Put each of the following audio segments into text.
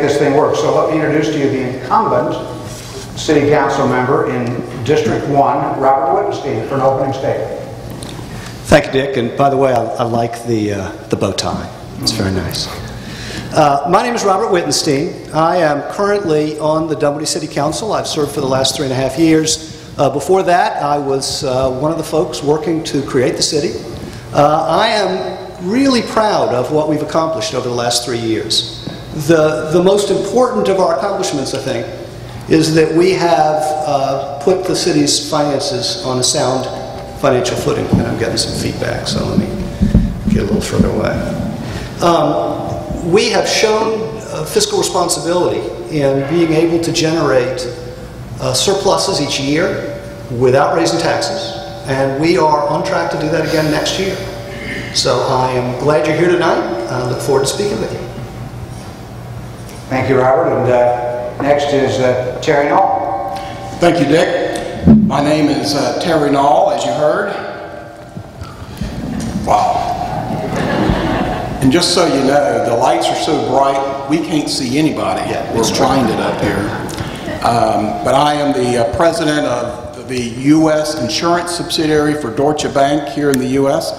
this thing work. So let me introduce to you the incumbent City Council member in District 1, Robert Wittenstein, for an opening statement. Thank you, Dick. And by the way, I like the bow tie. It's very nice. My name is Robert Wittenstein. I am currently on the Dunwoody City Council. I've served for the last 3.5 years. Before that, I was one of the folks working to create the city. I am really proud of what we've accomplished over the last 3 years. The most important of our accomplishments, I think, is that we have put the city's finances on a sound financial footing. And I'm getting some feedback, so let me get a little further away. We have shown fiscal responsibility in being able to generate surpluses each year without raising taxes, and we are on track to do that again next year. So I am glad you're here tonight. I look forward to speaking with you. Thank you, Robert. And next is Terry Knoll. Thank you, Dick. My name is Terry Knoll, as you heard. Wow. And just so you know, the lights are so bright, we can't see anybody. We're blinded up here. But I am the president of the U.S. insurance subsidiary for Deutsche Bank here in the U.S.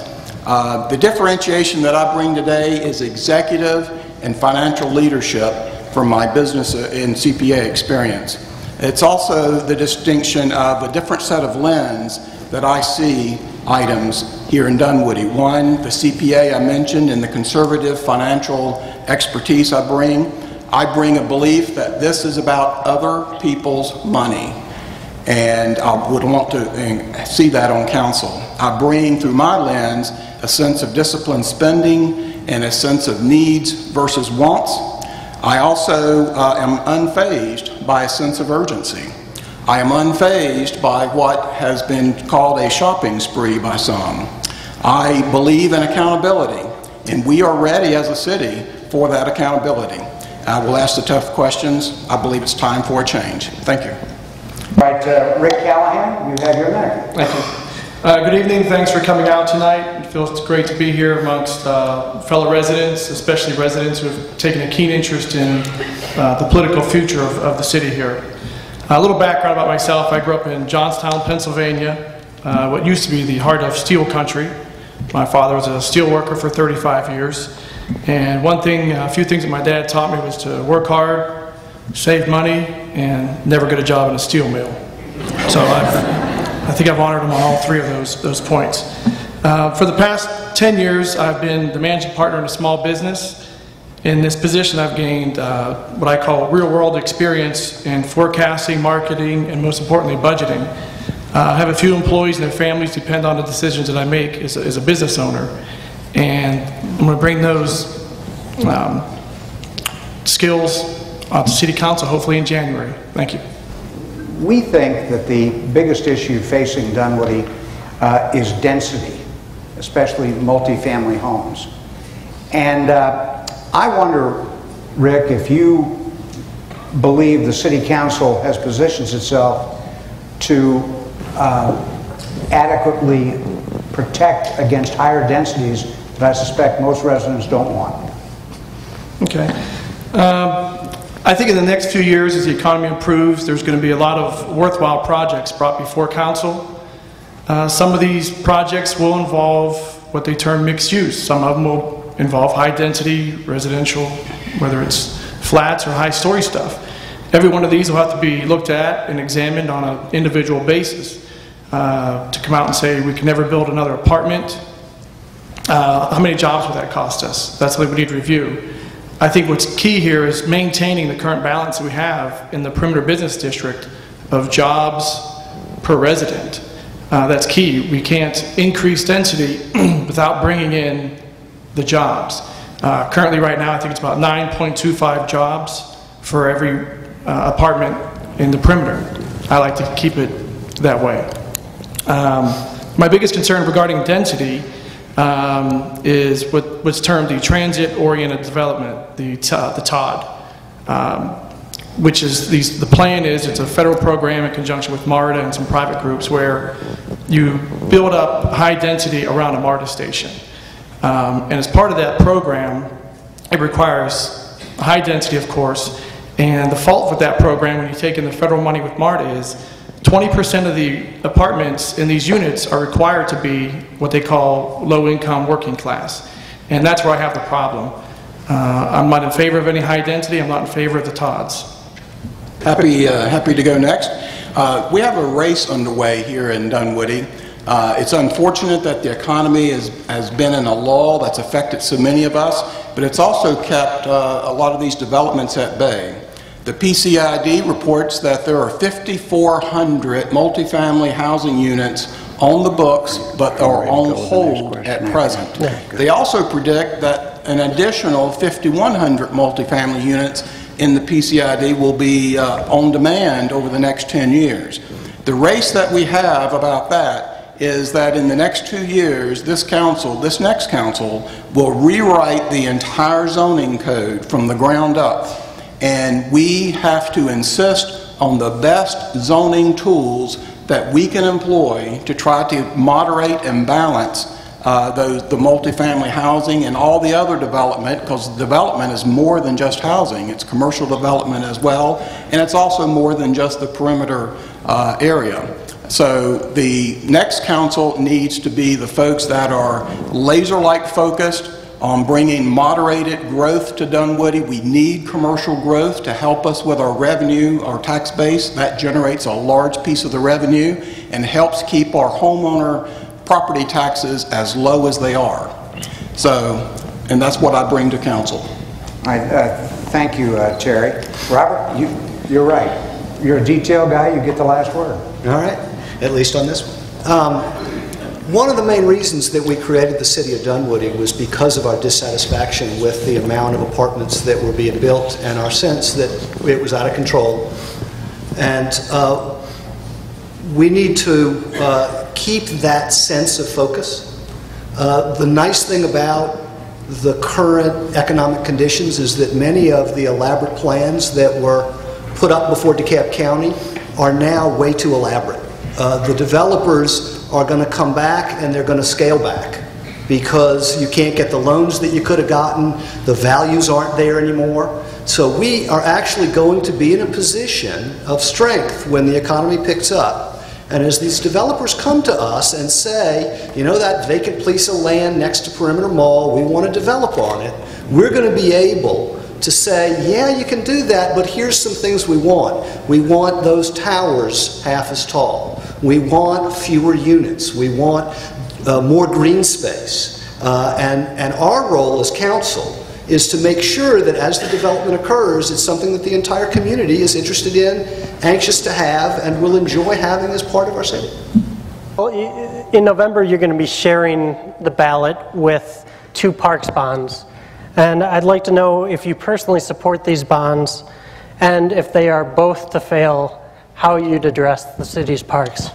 The differentiation that I bring today is executive and financial leadership from my business and CPA experience. It's also the distinction of a different set of lens that I see items here in Dunwoody. One, the CPA I mentioned, and the conservative financial expertise I bring. I bring a belief that this is about other people's money, and I would want to see that on council. I bring, through my lens, a sense of disciplined spending and a sense of needs versus wants. I also am unfazed by a sense of urgency. I am unfazed by what has been called a shopping spree by some. I believe in accountability, and we are ready as a city for that accountability. I will ask the tough questions. I believe it's time for a change. Thank you. All right, Rick Callahan, you have your minute. Thank you. Good evening. Thanks for coming out tonight. It feels great to be here amongst fellow residents, especially residents who have taken a keen interest in the political future of the city here. A little background about myself. I grew up in Johnstown, Pennsylvania, what used to be the heart of steel country. My father was a steel worker for 35 years. And a few things that my dad taught me was to work hard, save money, and never get a job in a steel mill. So I think I've honored him on all three of those points. For the past 10 years, I've been the managing partner in a small business. In this position, I've gained what I call real-world experience in forecasting, marketing, and most importantly, budgeting. I have a few employees and their families depend on the decisions that I make as a business owner. And I'm going to bring those skills to City Council hopefully in January. Thank you. We think that the biggest issue facing Dunwoody is density, especially multifamily homes. And I wonder, Rick, if you believe the City Council has positioned itself to adequately protect against higher densities that I suspect most residents don't want. Okay. I think in the next few years, as the economy improves, there's going to be a lot of worthwhile projects brought before council. Some of these projects will involve what they term mixed use. Some of them will involve high density residential, whether it's flats or high story stuff. Every one of these will have to be looked at and examined on an individual basis to come out and say we can never build another apartment. How many jobs would that cost us? That's what we need to review. I think what's key here is maintaining the current balance that we have in the perimeter business district of jobs per resident. That's key. We can't increase density without bringing in the jobs. Currently right now I think it's about 9.25 jobs for every apartment in the perimeter. I like to keep it that way. My biggest concern regarding density is what's termed the transit-oriented development, the TOD, which is the plan is it's a federal program in conjunction with MARTA and some private groups where you build up high density around a MARTA station. And as part of that program, it requires high density, of course. And the fault with that program, when you take in the federal money with MARTA, is 20% of the apartments in these units are required to be what they call low-income working class. And that's where I have the problem. I'm not in favor of any high density. I'm not in favor of the TODs. Happy to go next. We have a race underway here in Dunwoody. It's unfortunate that the economy has been in a lull that's affected so many of us, but it's also kept a lot of these developments at bay. The PCID reports that there are 5,400 multifamily housing units on the books, but are on hold at present. They also predict that an additional 5,100 multifamily units in the PCID will be on demand over the next 10 years. The race that we have about that is that in the next 2 years, this next council, will rewrite the entire zoning code from the ground up. And we have to insist on the best zoning tools that we can employ to try to moderate and balance the multifamily housing and all the other development, because development is more than just housing. It's commercial development as well, and it's also more than just the perimeter area. So the next council needs to be the folks that are laser-like focused on bringing moderated growth to Dunwoody. We need commercial growth to help us with our revenue, our tax base. That generates a large piece of the revenue and helps keep our homeowner property taxes as low as they are. So, and that's what I bring to council. Thank you, Terry. Robert, you're right. You're a detail guy. You get the last word. All right, at least on this one. One of the main reasons that we created the city of Dunwoody was because of our dissatisfaction with the amount of apartments that were being built and our sense that it was out of control. And we need to keep that sense of focus. The nice thing about the current economic conditions is that many of the elaborate plans that were put up before DeKalb County are now way too elaborate. The developers are going to come back and they're going to scale back because you can't get the loans that you could have gotten, the values aren't there anymore. So we are actually going to be in a position of strength when the economy picks up. And as these developers come to us and say, you know, that vacant piece of land next to Perimeter Mall, we want to develop on it, we're going to be able to say, yeah, you can do that, but here's some things we want. We want those towers half as tall. We want fewer units. We want more green space. And our role as council is to make sure that as the development occurs, it's something that the entire community is interested in, anxious to have, and will enjoy having as part of our city. Well, in November, you're going to be sharing the ballot with 2 parks bonds. And I'd like to know if you personally support these bonds, and if they are both to fail, how you'd address the city's parks.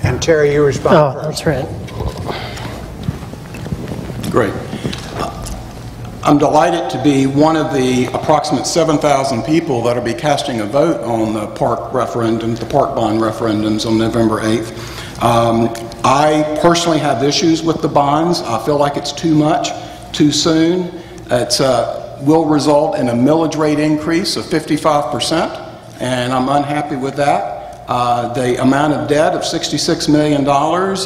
And Terry, you respond first. That's right. Great. I'm delighted to be one of the approximate 7,000 people that will be casting a vote on the park referendum, the park bond referendums on November 8th. I personally have issues with the bonds. I feel like it's too much, too soon. It will result in a millage rate increase of 55%, and I'm unhappy with that. The amount of debt of $66 million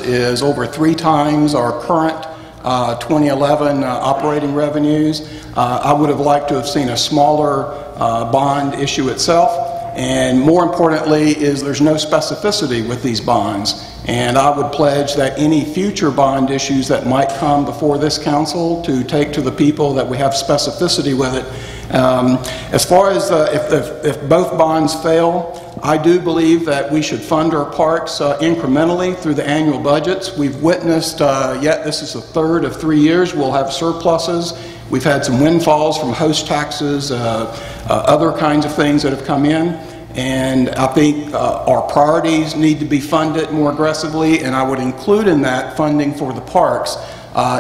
is over 3 times our current 2011 operating revenues. I would have liked to have seen a smaller bond issue itself. And more importantly is there's no specificity with these bonds. And I would pledge that any future bond issues that might come before this council to take to the people that we have specificity with it. As far as if both bonds fail, I do believe that we should fund our parks incrementally through the annual budgets. We've witnessed, yet this is the 3rd of 3 years, we'll have surpluses. We've had some windfalls from host taxes, other kinds of things that have come in. And I think our priorities need to be funded more aggressively, and I would include in that funding for the parks.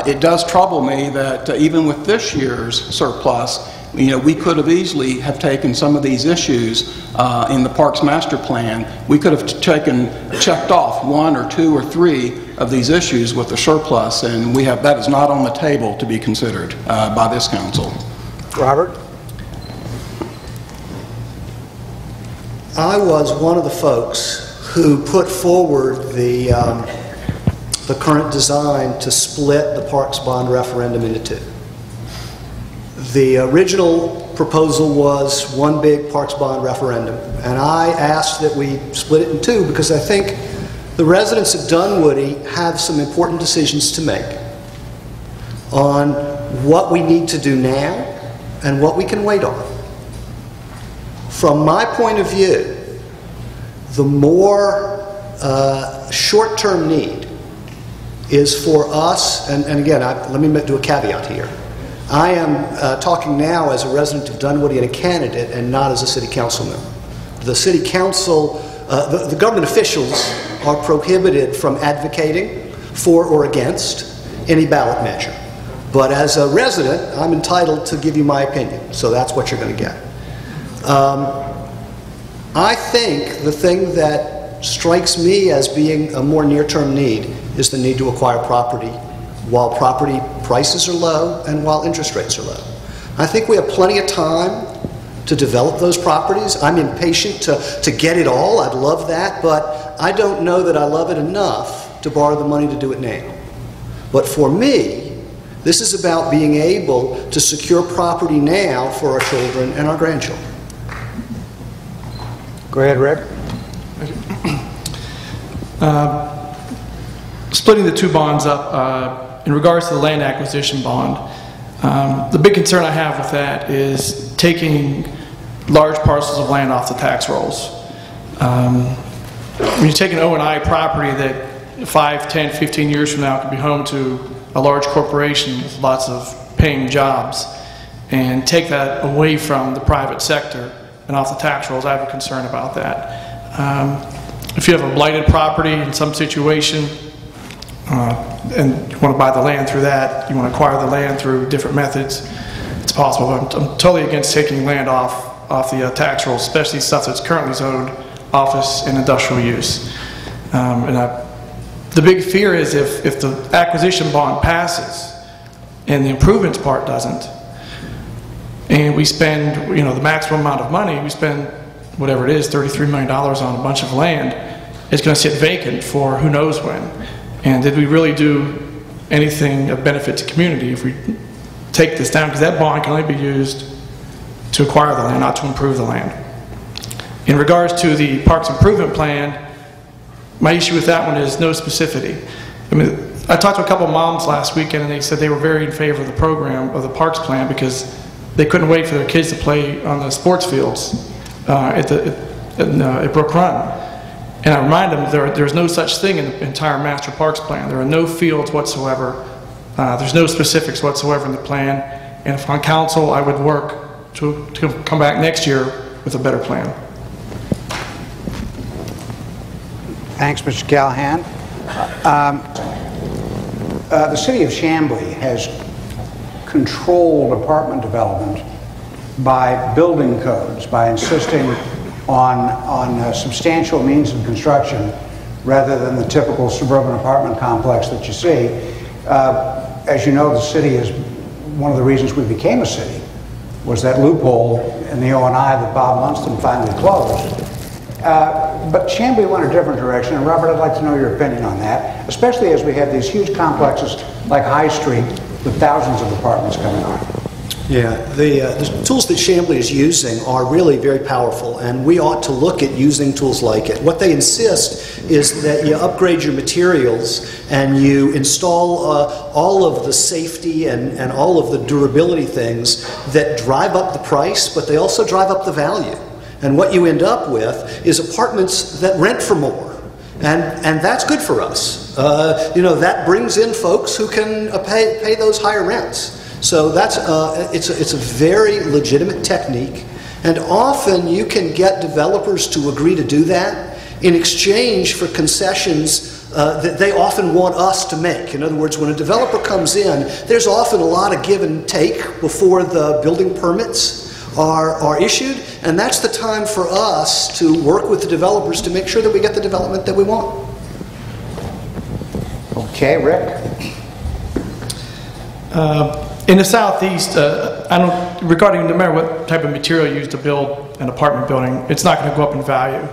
It does trouble me that even with this year's surplus, you know, we could have easily have taken some of these issues in the Parks Master Plan. We could have checked off 1 or 2 or 3 of these issues with the surplus, and that is not on the table to be considered by this council. Robert? I was one of the folks who put forward the current design to split the Parks Bond referendum into two. The original proposal was one big Parks Bond referendum, and I asked that we split it in two because I think the residents of Dunwoody have some important decisions to make on what we need to do now and what we can wait on. From my point of view, the more short-term need is for us, and again, let me do a caveat here. I am talking now as a resident of Dunwoody and a candidate and not as a city council member. The city council, the government officials are prohibited from advocating for or against any ballot measure. But as a resident, I'm entitled to give you my opinion, so that's what you're going to get. I think the thing that strikes me as being a more near-term need is the need to acquire property while property prices are low and while interest rates are low. I think we have plenty of time to develop those properties. I'm impatient to get it all. I'd love that, but I don't know that I love it enough to borrow the money to do it now. But for me, this is about being able to secure property now for our children and our grandchildren. Go ahead, Rick. Splitting the two bonds up, in regards to the land acquisition bond, the big concern I have with that is taking large parcels of land off the tax rolls. When you take an O&I property that 5, 10, 15 years from now could be home to a large corporation with lots of paying jobs, and take that away from the private sector and off the tax rolls, I have a concern about that. If you have a blighted property in some situation, and you want to buy the land through that, you want to acquire the land through different methods, it's possible. I'm totally against taking land off the tax rolls, especially stuff that's currently zoned office and industrial use. The big fear is if the acquisition bond passes and the improvements part doesn't, and we spend, the maximum amount of money, we spend whatever it is, $33 million on a bunch of land, it's going to sit vacant for who knows when. And did we really do anything of benefit to community if we take this down? Because that bond can only be used to acquire the land, not to improve the land. In regards to the Parks Improvement Plan, my issue with that one is no specificity. I mean, I talked to a couple of moms last weekend and they said they were very in favor of the program, of the Parks Plan, because they couldn't wait for their kids to play on the sports fields at Brook Run. And I remind them there's no such thing in the entire Master Parks Plan. There are no fields whatsoever. There's no specifics whatsoever in the plan. And if on council, I would work to come back next year with a better plan. Thanks, Mr. Callahan. The city of Chamblee has controlled apartment development by building codes, by insisting on substantial means of construction rather than the typical suburban apartment complex that you see. As you know, the city is one of the reasons we became a city was that loophole in the O&I that Bob Lunston finally closed. But Chamblee went a different direction, and Robert, I'd like to know your opinion on that, especially as we have these huge complexes like High Street with thousands of apartments coming on. Yeah, the tools that Chamblee is using are really very powerful, and we ought to look at using tools like it. What they insist is that you upgrade your materials and you install all of the safety and all of the durability things that drive up the price, but they also drive up the value. And what you end up with is apartments that rent for more. And that's good for us. That brings in folks who can pay those higher rents. So that's it's a very legitimate technique, and often you can get developers to agree to do that in exchange for concessions that they often want us to make. In other words, when a developer comes in, there's often a lot of give and take before the building permits are issued, and that's the time for us to work with the developers to make sure that we get the development that we want. Okay, Rick? In the southeast, regarding no matter what type of material you use to build an apartment building, it's not going to go up in value.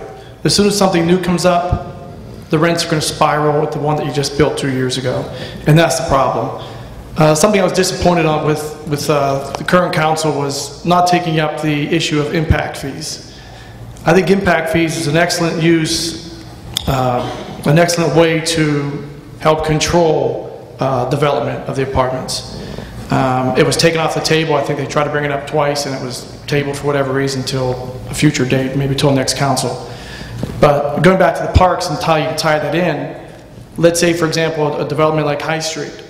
As soon as something new comes up, the rents are going to spiral with the one that you just built 2 years ago, and that's the problem. Something I was disappointed on with the current council was not taking up the issue of impact fees. I think impact fees is an excellent an excellent way to help control development of the apartments. It was taken off the table. I think they tried to bring it up twice, and it was tabled for whatever reason until a future date, maybe till next council. But going back to the parks and how you can tie that in, let's say, for example, a development like High Street.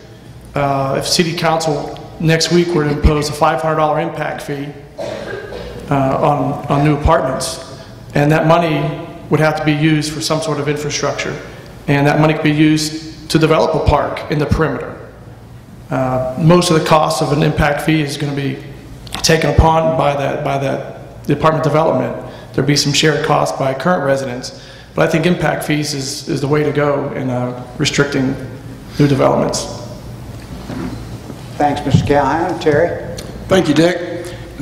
If City Council next week were to impose a $500 impact fee on new apartments, and that money would have to be used for some sort of infrastructure, and that money could be used to develop a park in the perimeter. Most of the cost of an impact fee is going to be taken upon by the apartment development. There'll be some shared costs by current residents, but I think impact fees is the way to go in restricting new developments. Thanks, Mr. Callahan. Terry? Thank you, Dick.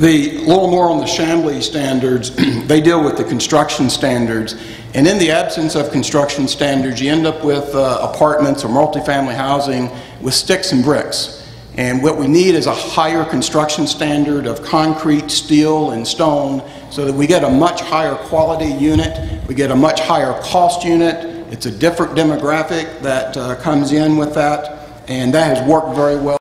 A little more on the Chamblee standards. They deal with the construction standards, and in the absence of construction standards, you end up with apartments or multifamily housing with sticks and bricks. And what we need is a higher construction standard of concrete, steel, and stone, so that we get a much higher quality unit, we get a much higher cost unit. It's a different demographic that comes in with that, and that has worked very well.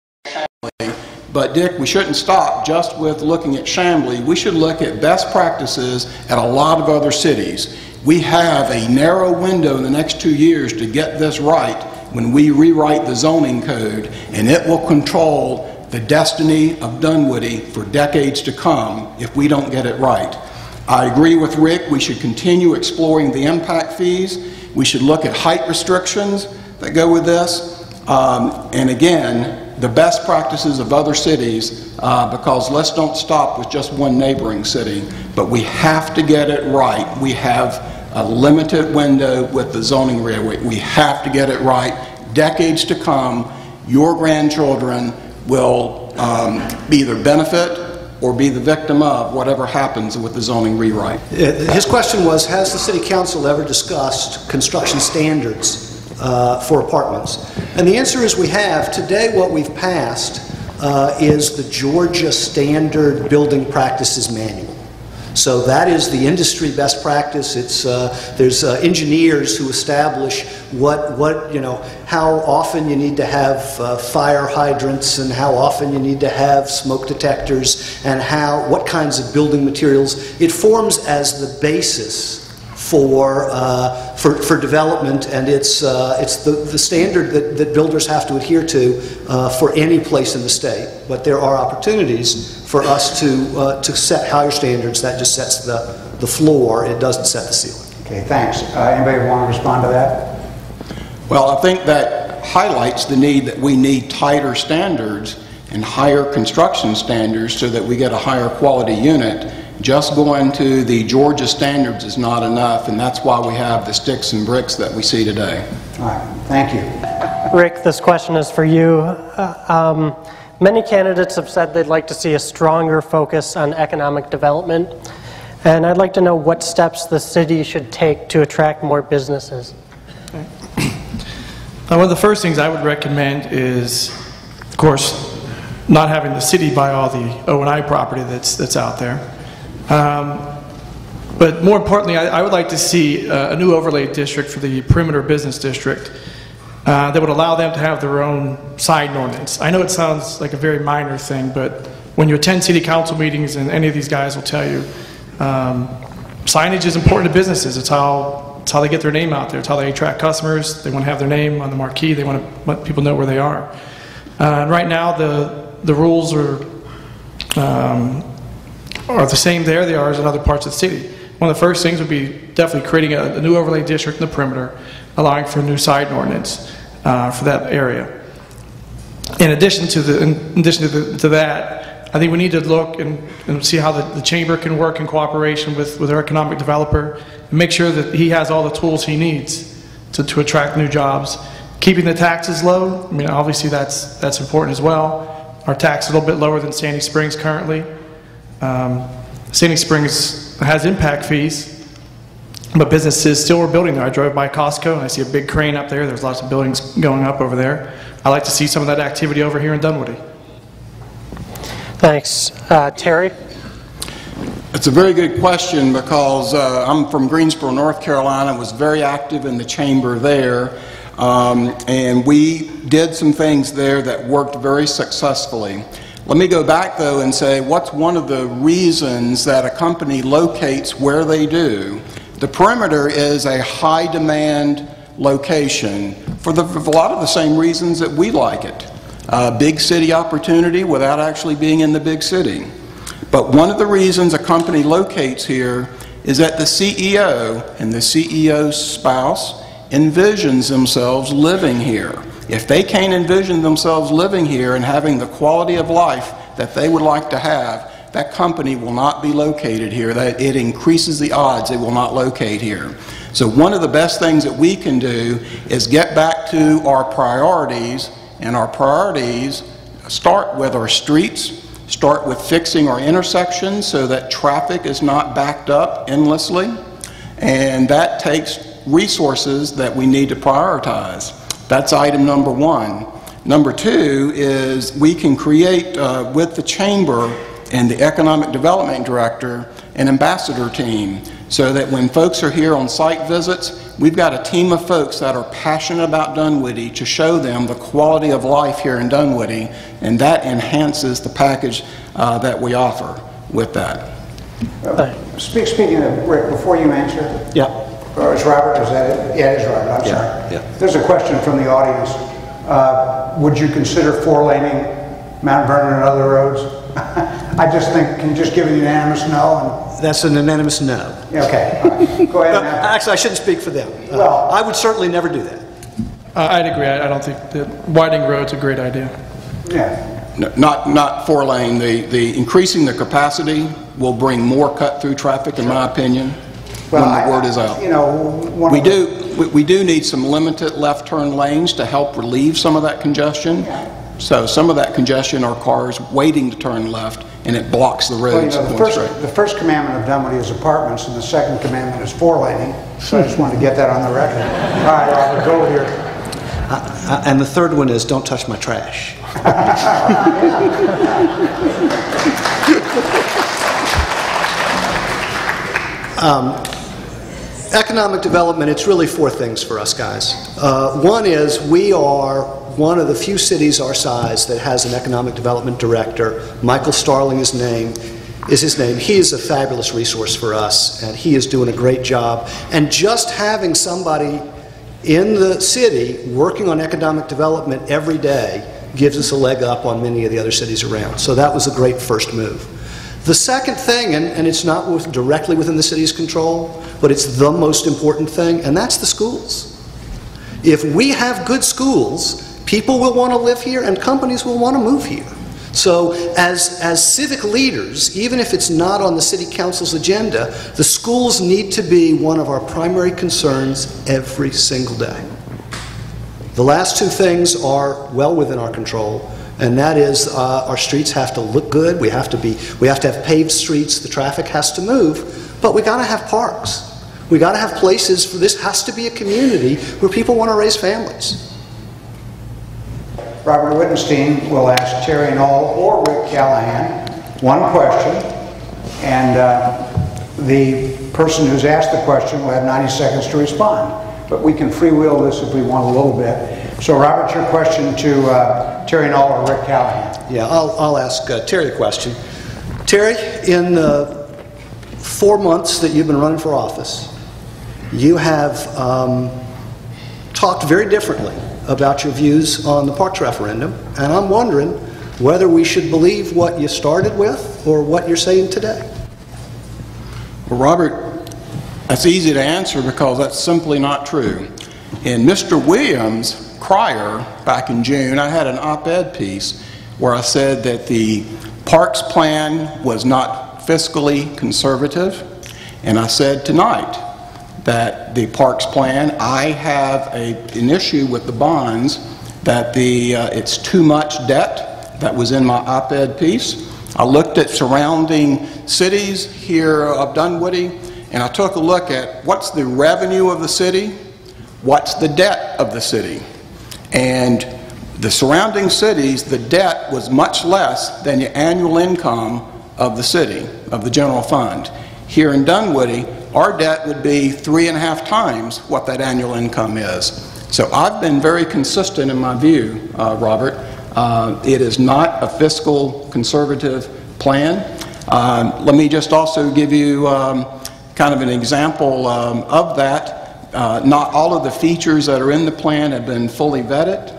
But Dick, we shouldn't stop just with looking at Chamblee. We should look at best practices at a lot of other cities. We have a narrow window in the next 2 years to get this right when we rewrite the zoning code, and it will control the destiny of Dunwoody for decades to come if we don't get it right. I agree with Rick. We should continue exploring the impact fees. We should look at height restrictions that go with this. And again, the best practices of other cities, because let's don't stop with just one neighboring city, but we have to get it right. We have a limited window with the zoning railway. We have to get it right. Decades to come, your grandchildren will either benefit or be the victim of whatever happens with the zoning rewrite. His question was, has the City Council ever discussed construction standards for apartments? And the answer is we have. Today what we've passed is the Georgia Standard Building Practices Manual. So that is the industry best practice. It's there's engineers who establish how often you need to have fire hydrants, and how often you need to have smoke detectors, and what kinds of building materials. It forms as the basis for development, and it's the standard that builders have to adhere to for any place in the state. But there are opportunities for us to set higher standards. That just sets the floor. It doesn't set the ceiling. Okay, thanks. Anybody want to respond to that? Well, I think that highlights the need that we need tighter standards and higher construction standards so that we get a higher quality unit. Just going to the Georgia standards is not enough, and that's why we have the sticks and bricks that we see today. All right, thank you. Rick, this question is for you. Many candidates have said they'd like to see a stronger focus on economic development, and I'd like to know what steps the city should take to attract more businesses. One of the first things I would recommend is, of course, not having the city buy all the O&I property that's out there. But more importantly, I would like to see a new overlay district for the perimeter business district that would allow them to have their own sign ordinance. I know it sounds like a very minor thing, but when you attend city council meetings, and any of these guys will tell you, signage is important to businesses. It's how they get their name out there. It's how they attract customers. They want to have their name on the marquee. They want to let people know where they are. And right now, the rules are the same there they are as in other parts of the city. One of the first things would be definitely creating a new overlay district in the perimeter, allowing for a new sign ordinance for that area. In addition to that, I think we need to look and see how the chamber can work in cooperation with our economic developer, and make sure that he has all the tools he needs to attract new jobs. Keeping the taxes low, I mean, obviously that's important as well. Our tax is a little bit lower than Sandy Springs currently. Sandy Springs has impact fees, but businesses still are building there. I drove by Costco and I see a big crane up there. There's lots of buildings going up over there. I like to see some of that activity over here in Dunwoody. Thanks. Terry? It's a very good question because I'm from Greensboro, North Carolina, was very active in the chamber there, and we did some things there that worked very successfully. Let me go back though and say what's one of the reasons that a company locates where they do. The perimeter is a high demand location for a lot of the same reasons that we like it. Big city opportunity without actually being in the big city. But one of the reasons a company locates here is that the CEO and the CEO's spouse envisions themselves living here. If they can't envision themselves living here and having the quality of life that they would like to have, that company will not be located here. That it increases the odds it will not locate here. So one of the best things that we can do is get back to our priorities, and our priorities start with our streets, start with fixing our intersections so that traffic is not backed up endlessly, and that takes resources that we need to prioritize. That's item number one. Number two is we can create with the chamber and the economic development director an ambassador team so that when folks are here on site visits, we've got a team of folks that are passionate about Dunwoody to show them the quality of life here in Dunwoody, and that enhances the package that we offer with that. Speaking of Rick, before you answer, or is Robert, is that it? Yeah, it is Robert, I'm sorry. Yeah. There's a question from the audience. Would you consider four-laning Mount Vernon and other roads? I just think, can you just give a unanimous no? That's an unanimous no. Okay, all right. Go ahead. Actually, I shouldn't speak for them. Well, I would certainly never do that. I'd agree. I don't think that widening roads is a great idea. Yeah. No, not four lane. The increasing the capacity will bring more cut-through traffic, in my opinion, when the word is out. You know, we do need some limited left turn lanes to help relieve some of that congestion. Yeah. So some of that congestion are cars waiting to turn left, and it blocks the roads. Well, you know, the first commandment of Dunwoody is apartments, and the second commandment is four-laning. So I just wanted to get that on the record. All right, Robert, go with your... And the third one is don't touch my trash. Economic development, it's really four things for us guys. One is we are one of the few cities our size that has an economic development director. Michael Starling is his name. He is a fabulous resource for us, and he is doing a great job. And just having somebody in the city working on economic development every day gives us a leg up on many of the other cities around. So that was a great first move. The second thing, and it's not directly within the city's control, but it's the most important thing, and that's the schools. If we have good schools, people will want to live here and companies will want to move here. So as civic leaders, even if it's not on the city council's agenda, the schools need to be one of our primary concerns every single day. The last two things are well within our control, and that is our streets have to look good. We have to have paved streets. The traffic has to move, but we got to have parks. We got to have places for this. Has to be a community where people want to raise families. Robert Wittenstein will ask Terry Knoll or Rick Callahan one question, and the person who's asked the question will have 90 seconds to respond. But we can freewheel this if we want a little bit. So Robert, your question to Terry Knoll or Rick Callahan. Yeah, I'll ask Terry a question. Terry, in the 4 months that you've been running for office, you have talked very differently about your views on the Parks referendum, and I'm wondering whether we should believe what you started with or what you're saying today. Well, Robert, that's easy to answer because that's simply not true. In Mr. Williams' crier back in June, I had an op-ed piece where I said that the Parks plan was not fiscally conservative, and I said tonight that the parks plan, I have an issue with the bonds, that it's too much debt. That was in my op-ed piece. I looked at surrounding cities here of Dunwoody, and I took a look at what's the revenue of the city, what's the debt of the city. And the surrounding cities, the debt was much less than the annual income of the city, of the general fund. Here in Dunwoody, our debt would be 3.5 times what that annual income is. So I've been very consistent in my view, Robert. It is not a fiscal conservative plan. Let me just also give you kind of an example of that. Not all of the features that are in the plan have been fully vetted.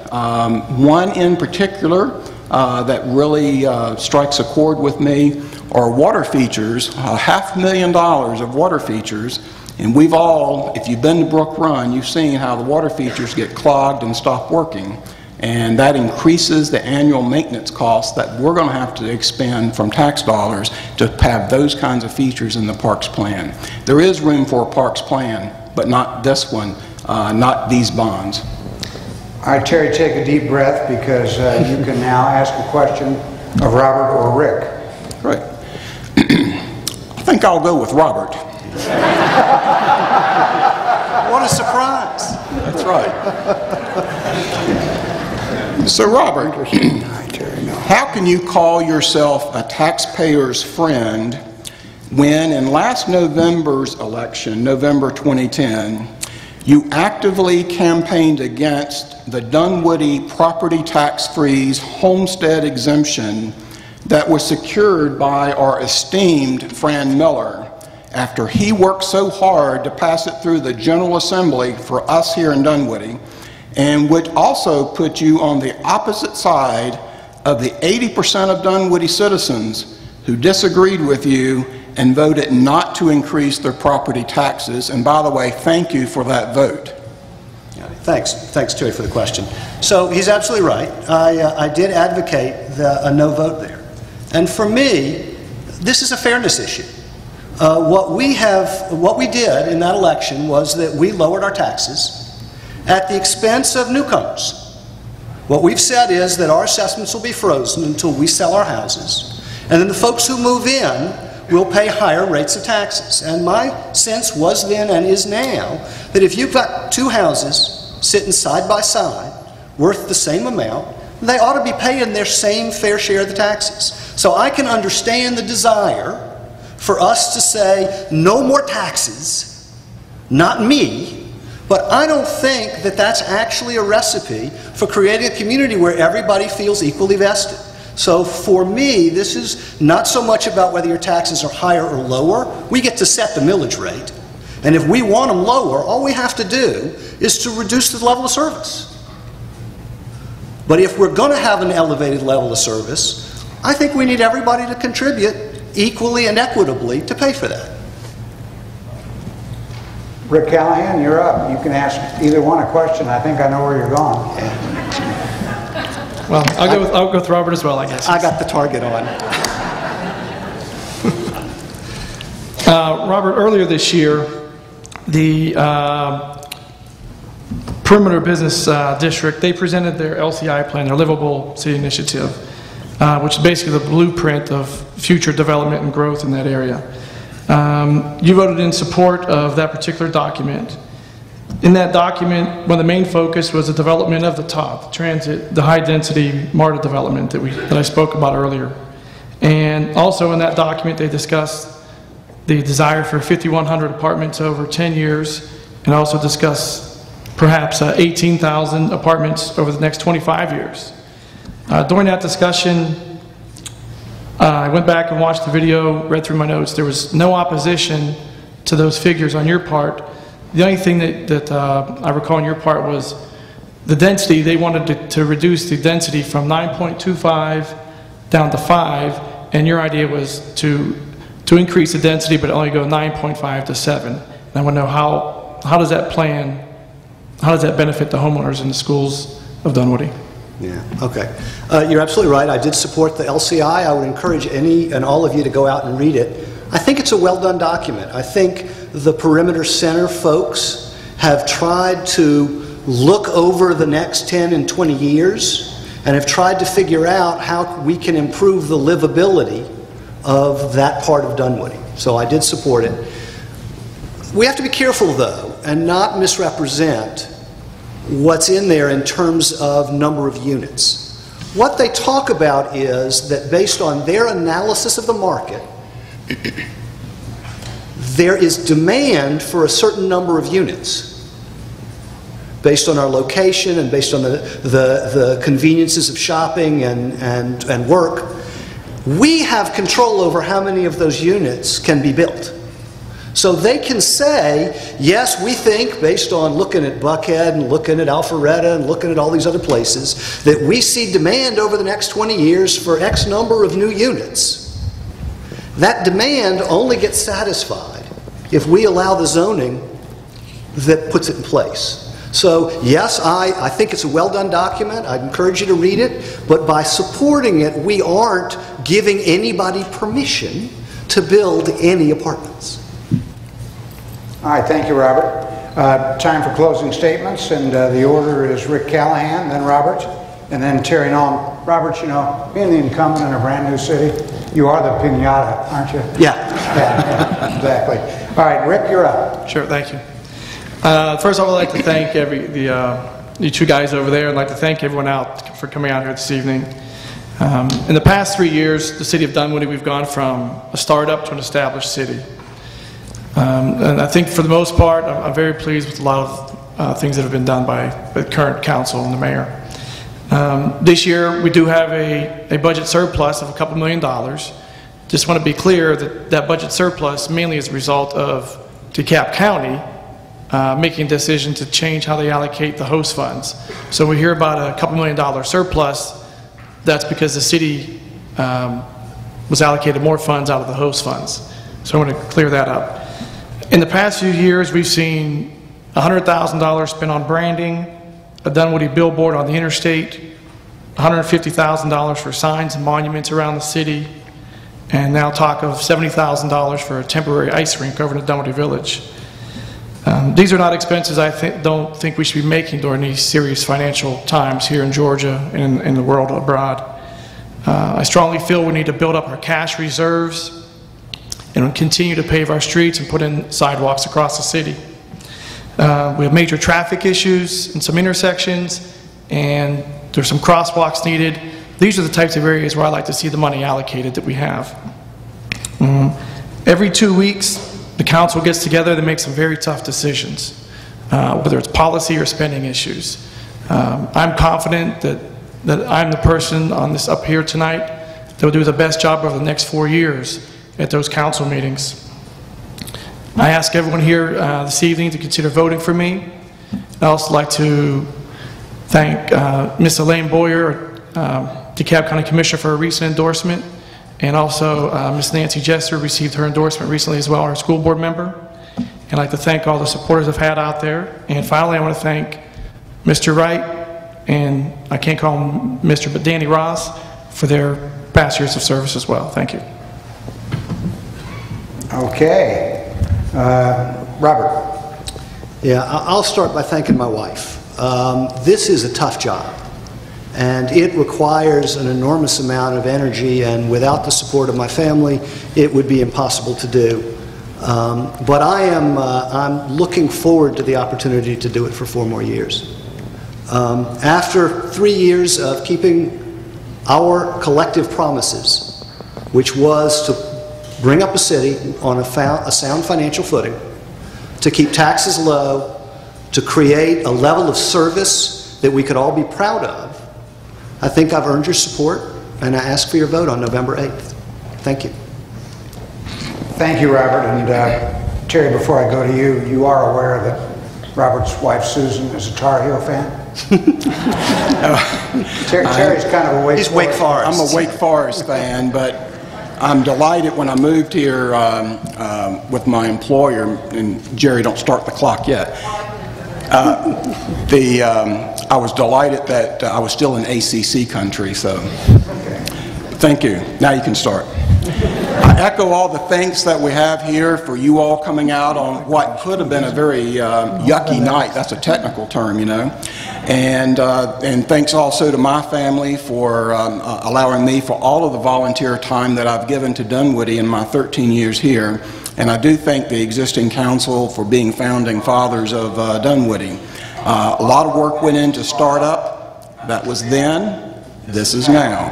One in particular that really strikes a chord with me are water features, $500,000 of water features. And we've all, if you've been to Brook Run, you've seen how the water features get clogged and stop working. And that increases the annual maintenance costs that we're going to have to expend from tax dollars to have those kinds of features in the parks plan. There is room for a parks plan, but not this one, not these bonds. All right, Terry, take a deep breath, because you can now ask a question of Robert or Rick. Right. I think I'll go with Robert. What a surprise. That's right. So, Robert, how can you call yourself a taxpayer's friend when in last November's election, November 2010, you actively campaigned against the Dunwoody property tax freeze homestead exemption that was secured by our esteemed Fran Miller after he worked so hard to pass it through the General Assembly for us here in Dunwoody, and which also put you on the opposite side of the 80% of Dunwoody citizens who disagreed with you and voted not to increase their property taxes. And by the way, thank you for that vote. Thanks, Terry, for the question. So he's absolutely right. I did advocate a no vote there. And for me, this is a fairness issue. What we did in that election was that we lowered our taxes at the expense of newcomers. What we've said is that our assessments will be frozen until we sell our houses, and then the folks who move in will pay higher rates of taxes. And my sense was then and is now that if you've got two houses sitting side by side worth the same amount, they ought to be paying their same fair share of the taxes. So I can understand the desire for us to say no more taxes, not me, but I don't think that that's actually a recipe for creating a community where everybody feels equally vested. So for me, this is not so much about whether your taxes are higher or lower. We get to set the millage rate. And if we want them lower, all we have to do is to reduce the level of service. But if we're going to have an elevated level of service, I think we need everybody to contribute equally and equitably to pay for that. Rick Callahan, you're up. You can ask either one a question. I think I know where you're going. Well, I'll go with Robert as well, I guess. I got the target on. Robert, earlier this year, the Perimeter Business District, they presented their LCI plan, their Livable City Initiative, which is basically the blueprint of future development and growth in that area. You voted in support of that particular document. In that document, one of the main focus was the development of the TOP, the high-density MARTA development that I spoke about earlier. And also in that document, they discussed the desire for 5,100 apartments over 10 years, and also discussed perhaps 18,000 apartments over the next 25 years. During that discussion, I went back and watched the video, read through my notes. There was no opposition to those figures on your part. The only thing that I recall on your part was the density. They wanted to reduce the density from 9.25 down to 5, and your idea was to increase the density but only go 9.5 to 7. And I want to know how does that benefit the homeowners in the schools of Dunwoody? Yeah, okay. You're absolutely right. I did support the LCI. I would encourage any and all of you to go out and read it. I think it's a well-done document. I think the Perimeter Center folks have tried to look over the next 10 and 20 years and have tried to figure out how we can improve the livability of that part of Dunwoody. So I did support it. We have to be careful, though, and not misrepresent what's in there in terms of number of units. What they talk about is that based on their analysis of the market, there is demand for a certain number of units based on our location and based on the conveniences of shopping and work. We have control over how many of those units can be built. So they can say, yes, we think, based on looking at Buckhead and looking at Alpharetta and looking at all these other places, that we see demand over the next 20 years for X number of new units. That demand only gets satisfied if we allow the zoning that puts it in place. So, yes, I think it's a well-done document. I'd encourage you to read it. But by supporting it, we aren't giving anybody permission to build any apartments. All right, thank you, Robert. Time for closing statements, and the order is Rick Callahan, then Robert, and then Terry Nolan. Robert, you know, being the incumbent in a brand new city, you are the piñata, aren't you? Yeah. Exactly. All right, Rick, you're up. Sure, thank you. First, I would like to thank you two guys over there. I'd like to thank everyone out for coming out here this evening. In the past 3 years, the city of Dunwoody, we've gone from a startup to an established city. And I think for the most part, I'm very pleased with a lot of things that have been done by the current council and the mayor. This year, we do have a budget surplus of a couple $1 million. Just want to be clear that that budget surplus mainly is a result of DeKalb County making a decision to change how they allocate the host funds. So we hear about a couple $1 million surplus. That's because the city was allocated more funds out of the host funds. So I want to clear that up. In the past few years, we've seen $100,000 spent on branding, a Dunwoody billboard on the interstate, $150,000 for signs and monuments around the city, and now talk of $70,000 for a temporary ice rink over in the Dunwoody Village. These are not expenses I don't think we should be making during these serious financial times here in Georgia and in the world abroad. I strongly feel we need to build up our cash reserves and continue to pave our streets and put in sidewalks across the city. We have major traffic issues in some intersections, and there's some crosswalks needed. These are the types of areas where I like to see the money allocated that we have. Every 2 weeks, the council gets together to make some very tough decisions, whether it's policy or spending issues. I'm confident that I'm the person on this up here tonight that will do the best job over the next 4 years at those council meetings. I ask everyone here this evening to consider voting for me. I'd also like to thank Ms. Elaine Boyer, DeKalb County Commissioner, for a recent endorsement, and also Ms. Nancy Jester received her endorsement recently as well, our school board member. I'd like to thank all the supporters I've had out there. And finally, I want to thank Mr. Wright, and I can't call him Mr., but Danny Ross, for their past years of service as well. Thank you. Okay. Robert. Yeah, I'll start by thanking my wife. This is a tough job, and it requires an enormous amount of energy, and without the support of my family, it would be impossible to do. But I'm looking forward to the opportunity to do it for 4 more years. After 3 years of keeping our collective promises, which was to bring up a city on a sound financial footing, to keep taxes low, to create a level of service that we could all be proud of, I think I've earned your support, and I ask for your vote on November 8th. Thank you. Thank you, Robert. And Terry, before I go to you, you are aware that Robert's wife, Susan, is a Tar Heel fan? Terry's kind of a Wake Forest. I'm a Wake Forest fan, but I'm delighted when I moved here with my employer, and Jerry, don't start the clock yet. I was delighted that I was still in ACC country, so thank you. Now you can start. echo all the thanks that we have here for you all coming out on what could have been a very yucky night. That's a technical term, you know. And thanks also to my family for allowing me for all of the volunteer time that I've given to Dunwoody in my 13 years here. And I do thank the existing council for being founding fathers of Dunwoody. A lot of work went into startup. That was then. This is now.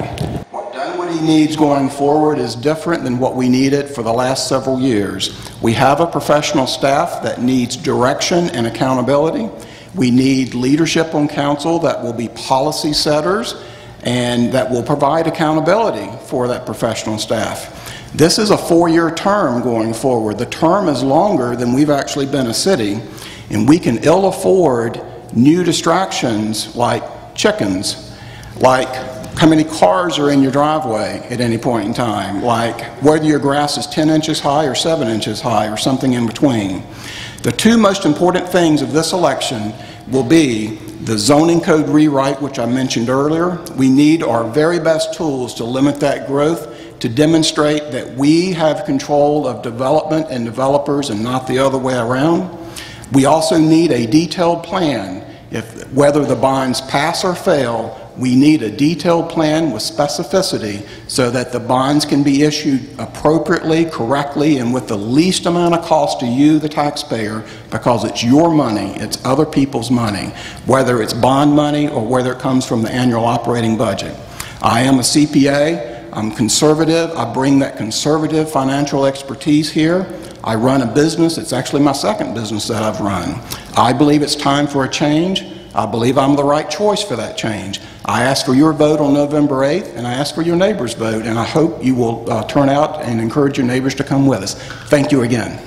What Dunwoody needs going forward is different than what we needed for the last several years. We have a professional staff that needs direction and accountability. We need leadership on council that will be policy setters and that will provide accountability for that professional staff. This is a 4-year term going forward. The term is longer than we've actually been a city, and we can ill afford new distractions like chickens, like how many cars are in your driveway at any point in time, like whether your grass is 10 inches high or 7 inches high or something in between. The two most important things of this election will be the zoning code rewrite, which I mentioned earlier. We need our very best tools to limit that growth, to demonstrate that we have control of development and developers and not the other way around. We also need a detailed plan. Whether the bonds pass or fail, we need a detailed plan with specificity so that the bonds can be issued appropriately, correctly, and with the least amount of cost to you, the taxpayer, because it's your money, it's other people's money, whether it's bond money or whether it comes from the annual operating budget. I am a CPA, I'm conservative, I bring that conservative financial expertise here. I run a business, it's actually my second business that I've run. I believe it's time for a change. I believe I'm the right choice for that change. I ask for your vote on November 8th, and I ask for your neighbors' vote, and I hope you will turn out and encourage your neighbors to come with us. Thank you again.